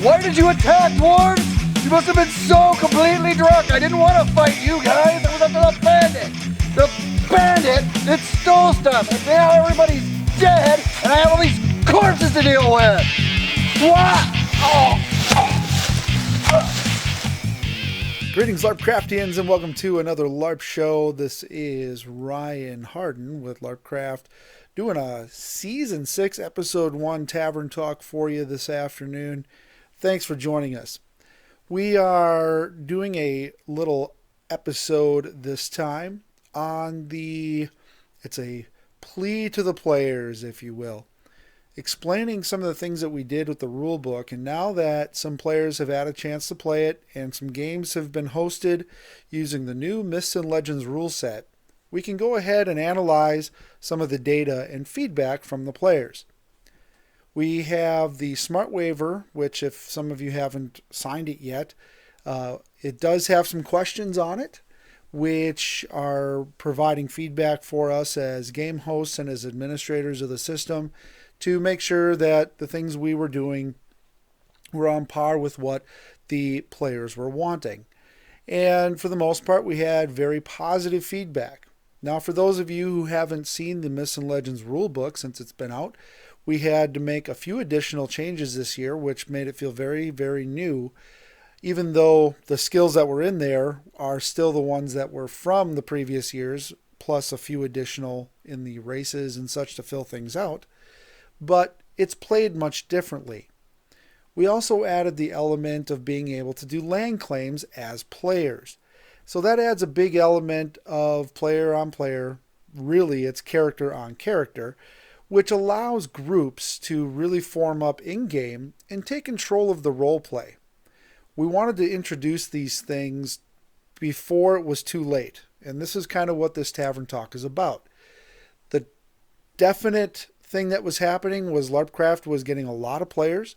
Why did you attack, dwarves? You must have been so completely drunk. I didn't want to fight you guys. I was after the bandit. The bandit that stole stuff. And now everybody's dead, and I have all these corpses to deal with. What? Greetings, LarpCraftians, and welcome to another LARP show. This is Ryan Harden with LarpCraft, doing a Season 6, Episode 1 Tavern talk for you this afternoon. Thanks for joining us. We are doing a little episode this time on it's a plea to the players, if you will, explaining some of the things that we did with the rulebook. And now that some players have had a chance to play it and some games have been hosted using the new Myths and Legends rule set, we can go ahead and analyze some of the data and feedback from the players. We have the Smart Waiver, which if some of you haven't signed it yet, it does have some questions on it, which are providing feedback for us as game hosts and as administrators of the system to make sure that the things we were doing were on par with what the players were wanting. And for the most part, we had very positive feedback. Now, for those of you who haven't seen the Myths and Legends rulebook since it's been out, we had to make a few additional changes this year, which made it feel very, very new, even though the skills that were in there are still the ones that were from the previous years, plus a few additional in the races and such to fill things out. But it's played much differently. We also added the element of being able to do land claims as players. So that adds a big element of player on player, really it's character on character, which allows groups to really form up in-game and take control of the role play. We wanted to introduce these things before it was too late, and this is kind of what this Tavern Talk is about. The definite thing that was happening was LarpCraft was getting a lot of players.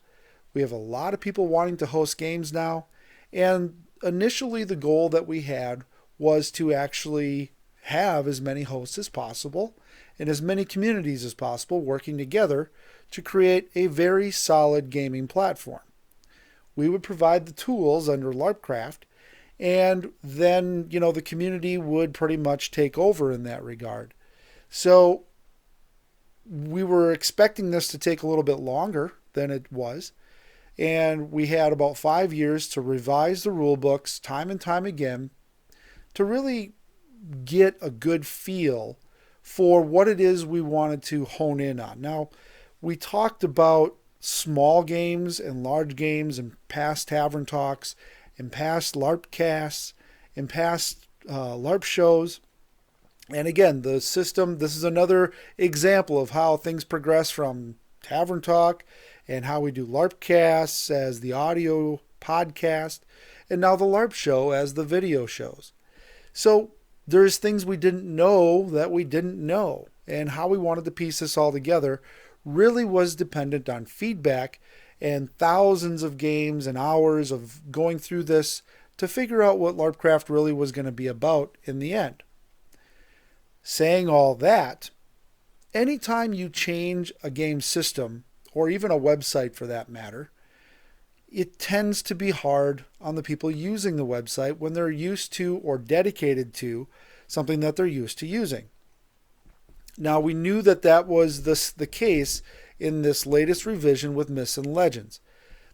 We have a lot of people wanting to host games now, and initially the goal that we had was to actually have as many hosts as possible and as many communities as possible working together to create a very solid gaming platform. We would provide the tools under LarpCraft, and then, the community would pretty much take over in that regard. So we were expecting this to take a little bit longer than it was, and we had about 5 years to revise the rule books time and time again to really get a good feel for what it is we wanted to hone in on. Now, we talked about small games and large games in past Tavern Talks, in past LARPcasts, in past LARP shows. And again, the system, this is another example of how things progress from Tavern Talk and how we do LARPcasts as the audio podcast, and now the LARP show as the video shows. So there's things we didn't know that we didn't know, and how we wanted to piece this all together really was dependent on feedback and thousands of games and hours of going through this to figure out what LarpCraft really was going to be about in the end. Saying all that, anytime you change a game system, or even a website for that matter, it tends to be hard on the people using the website when they're used to or dedicated to something that they're used to using. Now, we knew that was the case in this latest revision with Myths and Legends.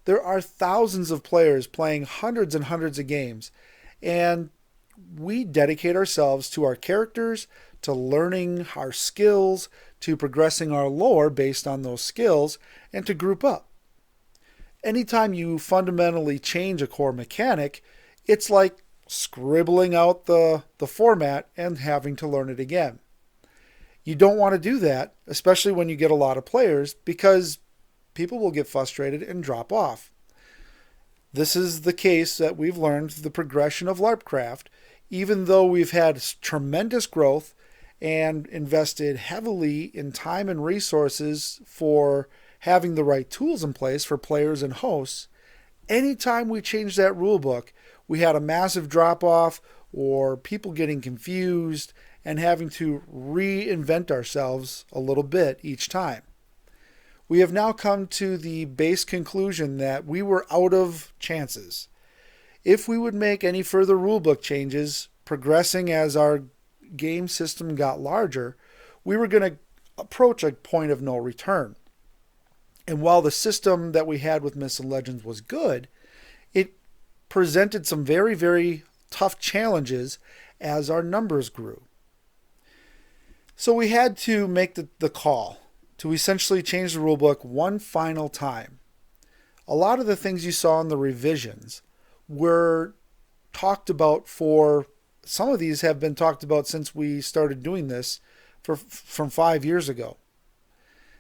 There are thousands of players playing hundreds and hundreds of games, and we dedicate ourselves to our characters, to learning our skills, to progressing our lore based on those skills, and to group up. Anytime you fundamentally change a core mechanic, it's like scribbling out the format and having to learn it again. You don't want to do that, especially when you get a lot of players, because people will get frustrated and drop off. This is the case that we've learned through the progression of LarpCraft, even though we've had tremendous growth and invested heavily in time and resources for having the right tools in place for players and hosts. Anytime we changed that rulebook, we had a massive drop-off or people getting confused and having to reinvent ourselves a little bit each time. we have now come to the base conclusion that we were out of chances. If we would make any further rulebook changes, progressing as our game system got larger, we were going to approach a point of no return. And while the system that we had with Myths and Legends was good, it presented some very, very tough challenges as our numbers grew. So we had to make the call to essentially change the rulebook one final time. A lot of the things you saw in the revisions were talked about some of these have been talked about since we started doing this from 5 years ago.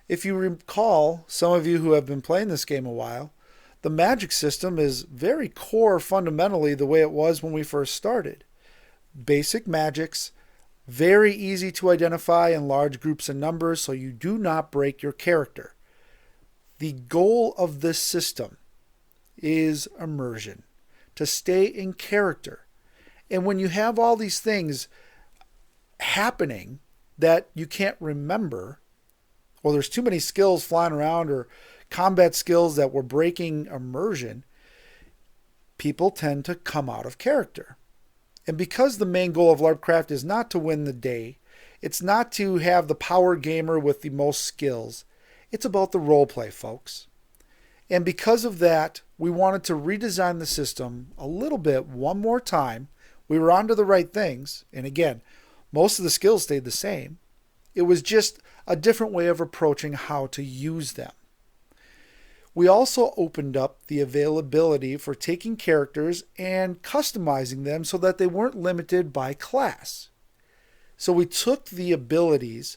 If you recall, some of you who have been playing this game a while, the magic system is very core fundamentally the way it was when we first started. Basic magics, very easy to identify in large groups and numbers so you do not break your character. The goal of this system is immersion, to stay in character. And when you have all these things happening that you can't remember, or there's too many skills flying around or combat skills that were breaking immersion, people tend to come out of character. And because the main goal of LarpCraft is not to win the day, it's not to have the power gamer with the most skills, it's about the roleplay, folks. And because of that, we wanted to redesign the system a little bit one more time. We were onto the right things. And again, most of the skills stayed the same. It was just a different way of approaching how to use them. We also opened up the availability for taking characters and customizing them so that they weren't limited by class. So we took the abilities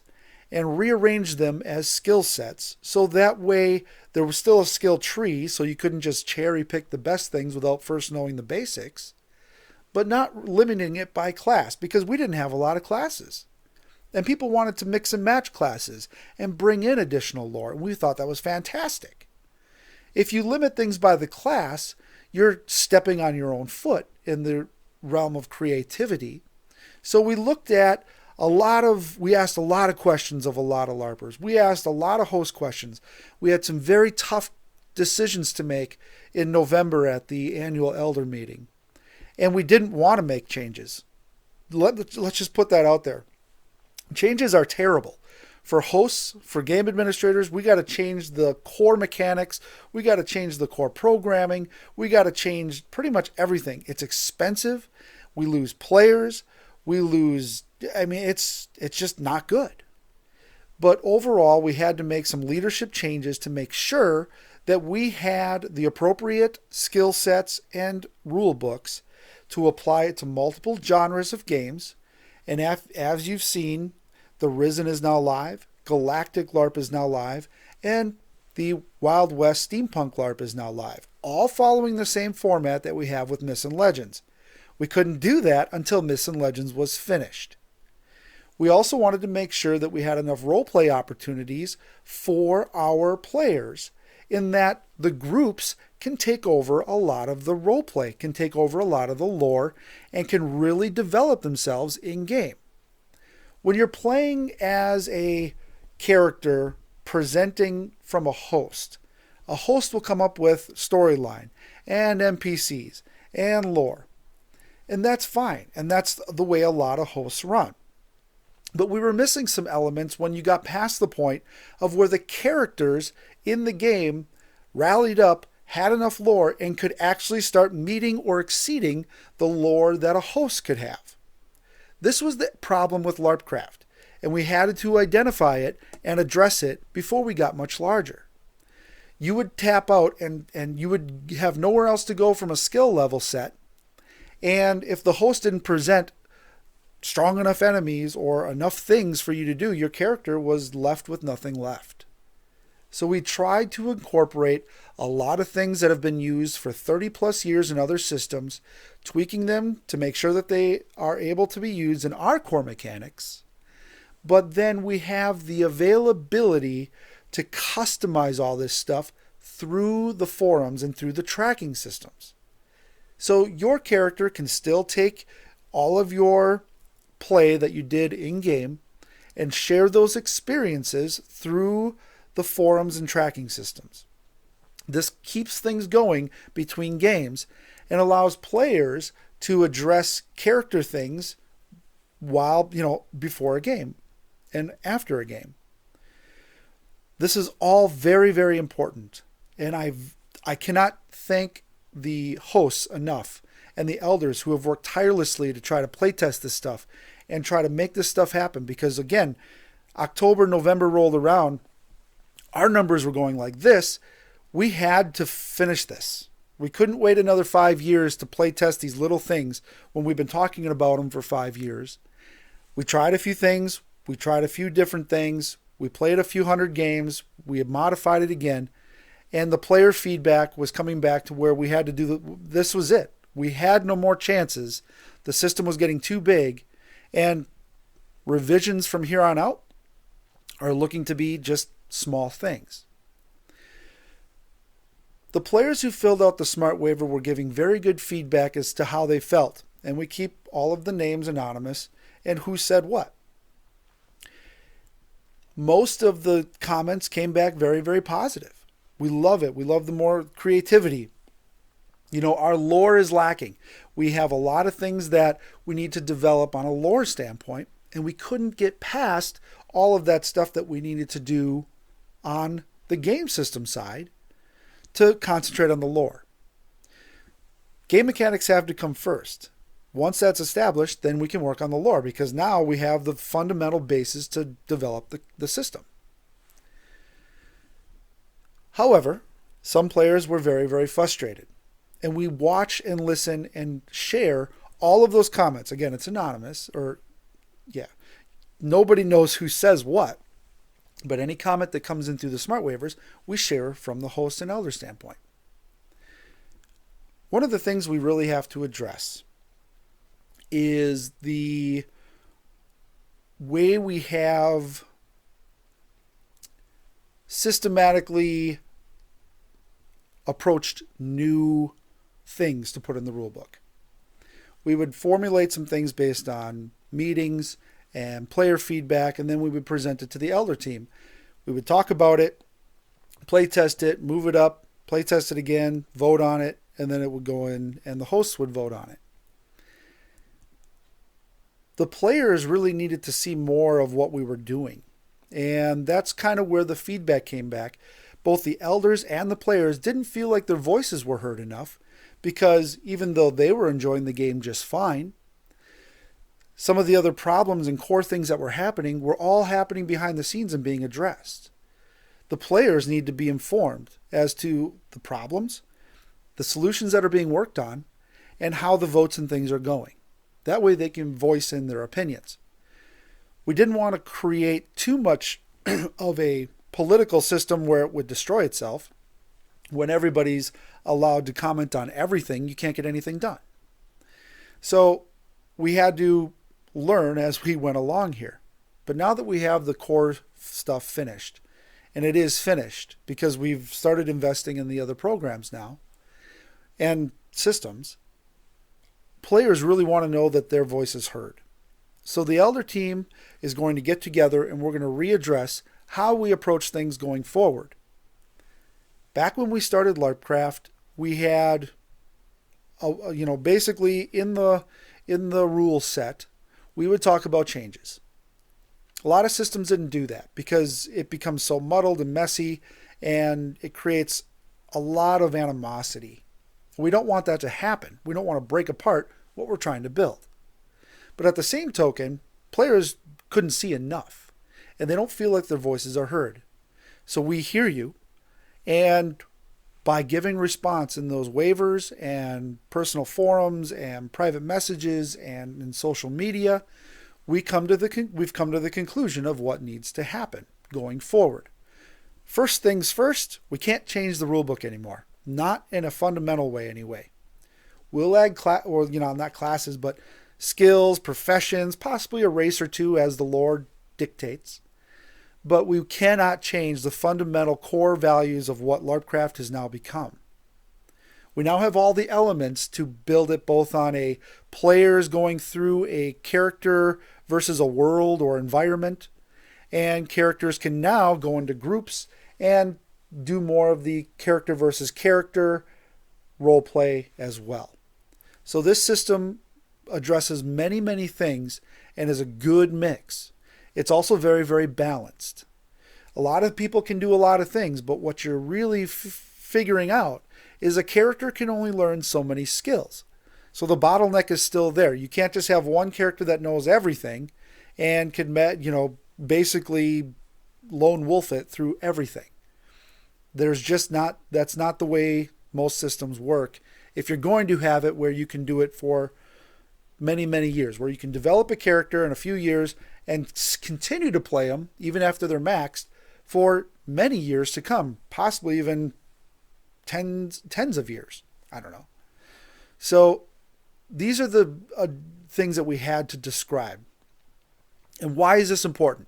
and rearranged them as skill sets, so that way there was still a skill tree, so you couldn't just cherry pick the best things without first knowing the basics, but not limiting it by class, because we didn't have a lot of classes. And people wanted to mix and match classes and bring in additional lore, and we thought that was fantastic. If you limit things by the class, you're stepping on your own foot in the realm of creativity. So we asked a lot of questions of a lot of LARPers. We asked a lot of host questions. We had some very tough decisions to make in November at the annual elder meeting. And we didn't want to make changes. Let's just put that out there. Changes are terrible. For hosts, for game administrators, we got to change the core mechanics. We got to change the core programming. We got to change pretty much everything. It's expensive. We lose players. It's just not good. But overall, we had to make some leadership changes to make sure that we had the appropriate skill sets and rule books to apply it to multiple genres of games. And as you've seen, the Risen is now live, Galactic LARP is now live, and the Wild West Steampunk LARP is now live, all following the same format that we have with Myths and Legends. We couldn't do that until Myths and Legends was finished. We also wanted to make sure that we had enough roleplay opportunities for our players, in that the groups can take over a lot of the roleplay, can take over a lot of the lore, and can really develop themselves in-game. When you're playing as a character presenting from a host will come up with storyline and NPCs and lore. And that's fine. And that's the way a lot of hosts run. But we were missing some elements when you got past the point of where the characters in the game rallied up, had enough lore, and could actually start meeting or exceeding the lore that a host could have. This was the problem with LarpCraft, and we had to identify it and address it before we got much larger. You would tap out and you would have nowhere else to go from a skill level set, and if the host didn't present strong enough enemies or enough things for you to do, your character was left with nothing left. So we tried to incorporate a lot of things that have been used for 30 plus years in other systems, tweaking them to make sure that they are able to be used in our core mechanics. But then we have the availability to customize all this stuff through the forums and through the tracking systems. So your character can still take all of your play that you did in-game and share those experiences through the forums and tracking systems. This keeps things going between games and allows players to address character things while, before a game and after a game. This is all very, very important. And I cannot thank the hosts enough and the elders who have worked tirelessly to try to playtest this stuff and try to make this stuff happen. Because again, October, November rolled around, our numbers were going like this. We had to finish this. We couldn't wait another 5 years to playtest these little things when we've been talking about them for 5 years. We tried a few things. We tried a few different things. We played a few hundred games. We had modified it again. And the player feedback was coming back to where we had to do this was it. We had no more chances. The system was getting too big. And revisions from here on out are looking to be just small things. The players who filled out the smart waiver were giving very good feedback as to how they felt. And we keep all of the names anonymous and who said what. Most of the comments came back very, very positive. We love it. We love the more creativity. Our lore is lacking. We have a lot of things that we need to develop on a lore standpoint, and we couldn't get past all of that stuff that we needed to do on the game system side to concentrate on the lore. Game mechanics have to come first. Once that's established, then we can work on the lore, because now we have the fundamental basis to develop the system. However, some players were very, very frustrated. And we watch and listen and share all of those comments. Again, it's anonymous, nobody knows who says what. But any comment that comes in through the smart waivers, we share from the host and elder standpoint. One of the things we really have to address is the way we have systematically approached new things to put in the rulebook. We would formulate some things based on meetings and player feedback, and then we would present it to the elder team. We would talk about it, play test it, move it up, play test it again, vote on it, and then it would go in and the hosts would vote on it. The players really needed to see more of what we were doing. And that's kind of where the feedback came back. Both the elders and the players didn't feel like their voices were heard enough, because even though they were enjoying the game just fine, some of the other problems and core things that were happening were all happening behind the scenes and being addressed. The players need to be informed as to the problems, the solutions that are being worked on, and how the votes and things are going. That way they can voice in their opinions. We didn't want to create too much of a political system where it would destroy itself. When everybody's allowed to comment on everything, you can't get anything done. So we had to learn as we went along here. But now that we have the core stuff finished, and it is finished because we've started investing in the other programs now and systems, players really want to know that their voice is heard. So the elder team is going to get together and we're going to readdress how we approach things going forward. Back when we started LarpCraft, we had, basically in the rule set, we would talk about changes. A lot of systems didn't do that because it becomes so muddled and messy, and it creates a lot of animosity. We don't want that to happen. We don't want to break apart what we're trying to build. But at the same token, players couldn't see enough, and they don't feel like their voices are heard. So we hear you, and by giving response in those waivers and personal forums and private messages and in social media, we've come to the conclusion of what needs to happen going forward. First things first, we can't change the rulebook anymore. Not in a fundamental way anyway. We'll add not classes, but skills, professions, possibly a race or two as the lore dictates. But we cannot change the fundamental core values of what LarpCraft has now become. We now have all the elements to build it both on a players going through a character versus a world or environment, and characters can now go into groups and do more of the character versus character role play as well. So this system addresses many, many things and is a good mix. It's also very, very balanced. A lot of people can do a lot of things, but what you're really figuring out is a character can only learn so many skills. So the bottleneck is still there. You can't just have one character that knows everything and can, basically lone wolf it through everything. That's not the way most systems work. If you're going to have it where you can do it for many, many years, where you can develop a character in a few years and continue to play them even after they're maxed for many years to come, possibly even tens of years. I don't know. So these are the things that we had to describe. And why is this important?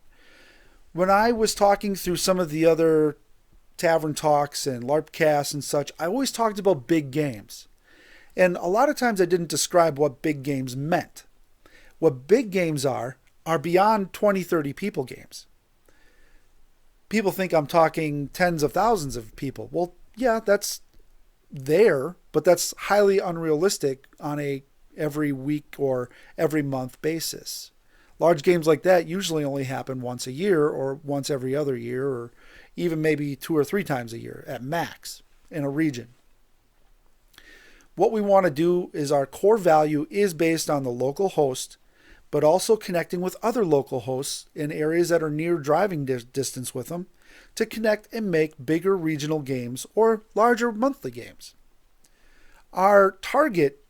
When I was talking through some of the other Tavern talks and LarpCasts and such, I always talked about big games. And a lot of times I didn't describe what big games meant. What big games are beyond 20, 30 people games. People think I'm talking tens of thousands of people. Well, yeah, that's there, but that's highly unrealistic on a every week or every month basis. Large games like that usually only happen once a year or once every other year or even maybe 2 or 3 times a year at max in a region. What we want to do is our core value is based on the local host, but also connecting with other local hosts in areas that are near driving distance with them to connect and make bigger regional games or larger monthly games. Our target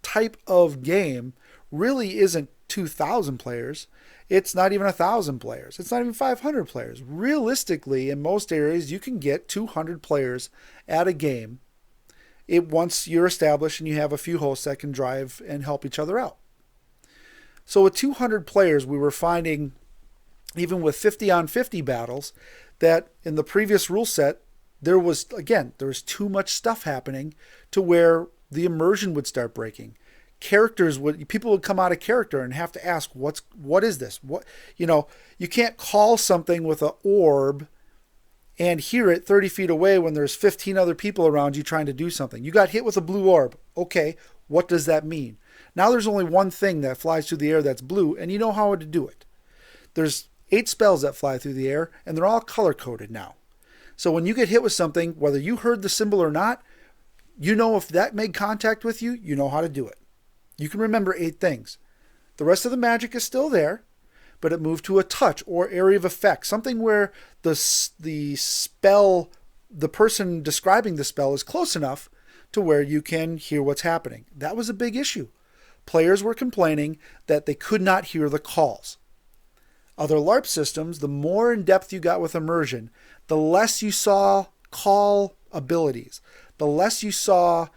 type of game really isn't 2,000 players. It's not even 1,000 players. It's not even 500 players. Realistically, in most areas, you can get 200 players at a game once you're established and you have a few hosts that can drive and help each other out. So with 200 players, we were finding, even with 50 on 50 battles, that in the previous rule set, there was too much stuff happening to where the immersion would start breaking. People would come out of character and have to ask, what is this? You can't call something with an orb and hear it 30 feet away when there's 15 other people around you trying to do something. You got hit with a blue orb. Okay, what does that mean? Now there's only one thing that flies through the air that's blue, and you know how to do it. There's 8 spells that fly through the air, and they're all color-coded now. So when you get hit with something, whether you heard the symbol or not, you know if that made contact with you, you know how to do it. You can remember 8 things. The rest of the magic is still there, but it moved to a touch or area of effect, something where the spell, the person describing the spell is close enough to where you can hear what's happening. That was a big issue. Players were complaining that they could not hear the calls. Other LARP systems, the more in depth you got with immersion, the less you saw call abilities, the less you saw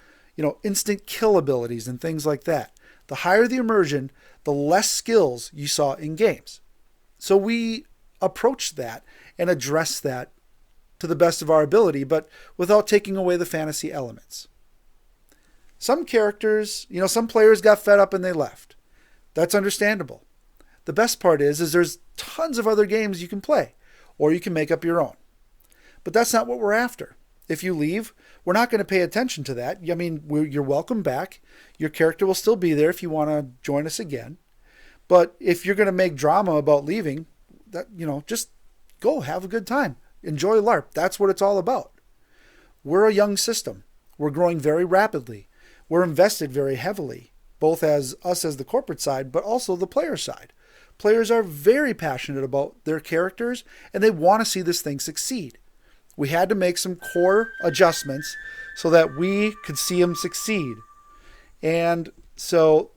instant kill abilities and things like that. The higher the immersion, the less skills you saw in games. So we approached that and addressed that to the best of our ability, but without taking away the fantasy elements. Some characters, some players got fed up and they left. That's understandable. The best part is there's tons of other games you can play, or you can make up your own. But that's not what we're after. If you leave, we're not going to pay attention to that. I mean, you're welcome back. Your character will still be there if you want to join us again. But if you're going to make drama about leaving, just go have a good time. Enjoy LARP. That's what it's all about. We're a young system. We're growing very rapidly. We're invested very heavily, both as us as the corporate side, but also the player side. Players are very passionate about their characters, and they want to see this thing succeed. We had to make some core adjustments so that we could see them succeed. And so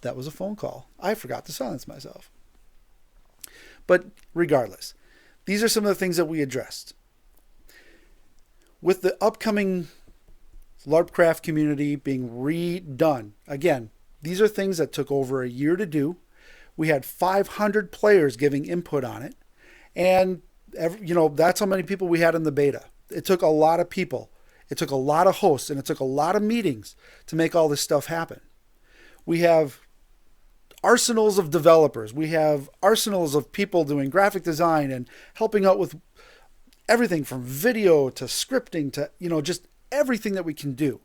that was a phone call. I forgot to silence myself. But regardless, these are some of the things that we addressed. With the upcoming LarpCraft community being redone, again, these are things that took over a year to do. We had 500 players giving input on it. And that's how many people we had in the beta. It took a lot of people. It took a lot of hosts, and it took a lot of meetings to make all this stuff happen. We have arsenals of developers. We have arsenals of people doing graphic design and helping out with everything from video to scripting to, just everything that we can do.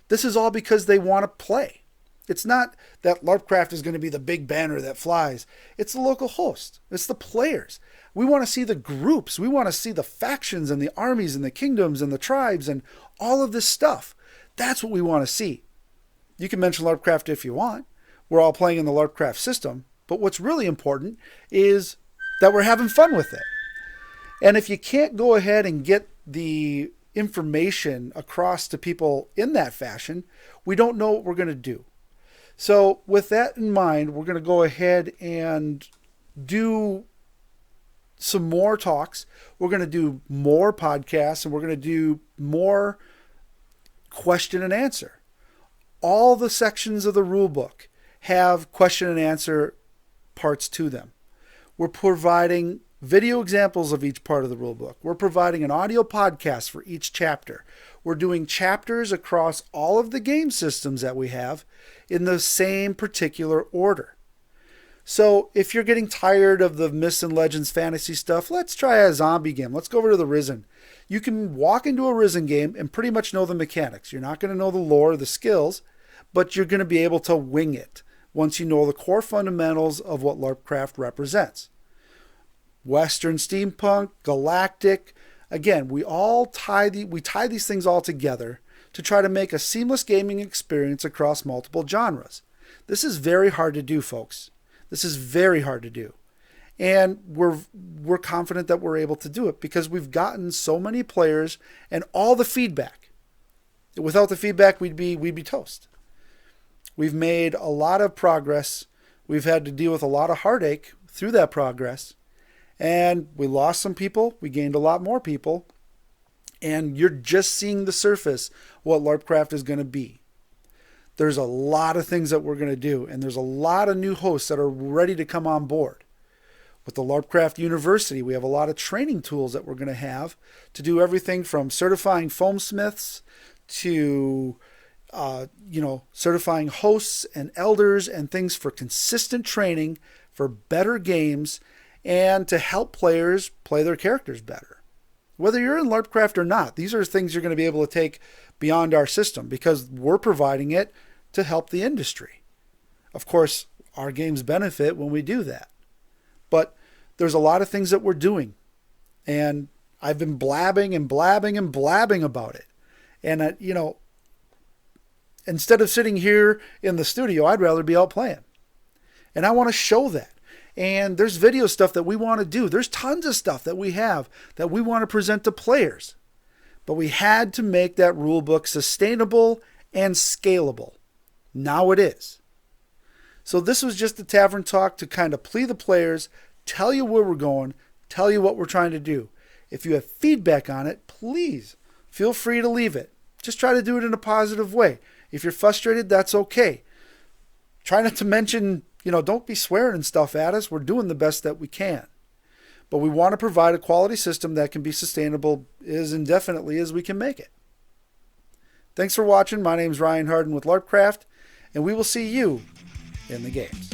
This is all because they want to play. It's not that LarpCraft is going to be the big banner that flies. It's the local host. It's the players. We want to see the groups. We want to see the factions and the armies and the kingdoms and the tribes and all of this stuff. That's what we want to see. You can mention LarpCraft if you want. We're all playing in the LarpCraft system. But what's really important is that we're having fun with it. And if you can't go ahead and get the information across to people in that fashion, we don't know what we're going to do. So with that in mind, we're going to go ahead and do some more talks. We're going to do more podcasts, and we're going to do more question and answer. All the sections of the rulebook have question and answer parts to them. We're providing video examples of each part of the rulebook. We're providing an audio podcast for each chapter. We're doing chapters across all of the game systems that we have in the same particular order. So if you're getting tired of the Myths and Legends fantasy stuff, let's try a zombie game. Let's go over to the Risen. You can walk into a Risen game and pretty much know the mechanics. You're not going to know the lore or the skills, but you're going to be able to wing it once you know the core fundamentals of what LarpCraft represents. Western steampunk, galactic. Again, we tie these things all together to try to make a seamless gaming experience across multiple genres. This is very hard to do, folks. This is very hard to do. And we're confident that we're able to do it because we've gotten so many players and all the feedback. Without the feedback, we'd be toast. We've made a lot of progress. We've had to deal with a lot of heartache through that progress. And we lost some people. We gained a lot more people. And you're just seeing the surface what LarpCraft is going to be. There's a lot of things that we're going to do. And there's a lot of new hosts that are ready to come on board. With the LarpCraft University, we have a lot of training tools that we're going to have to do everything from certifying foamsmiths to certifying hosts and elders and things for consistent training for better games and to help players play their characters better. Whether you're in LarpCraft or not, these are things you're going to be able to take beyond our system because we're providing it to help the industry. Of course, our games benefit when we do that. But there's a lot of things that we're doing. And I've been blabbing and blabbing and blabbing about it. And, instead of sitting here in the studio, I'd rather be out playing. And I want to show that. And there's video stuff that we want to do. There's tons of stuff that we have that we want to present to players. But we had to make that rule book sustainable and scalable. Now it is. So this was just the Tavern Talk to kind of plea the players, tell you where we're going, tell you what we're trying to do. If you have feedback on it, please feel free to leave it. Just try to do it in a positive way. If you're frustrated, that's okay. Try not to mention, don't be swearing and stuff at us. We're doing the best that we can. But we want to provide a quality system that can be sustainable as indefinitely as we can make it. Thanks for watching. My name's Ryan Harden with LarpCraft, and we will see you in the games.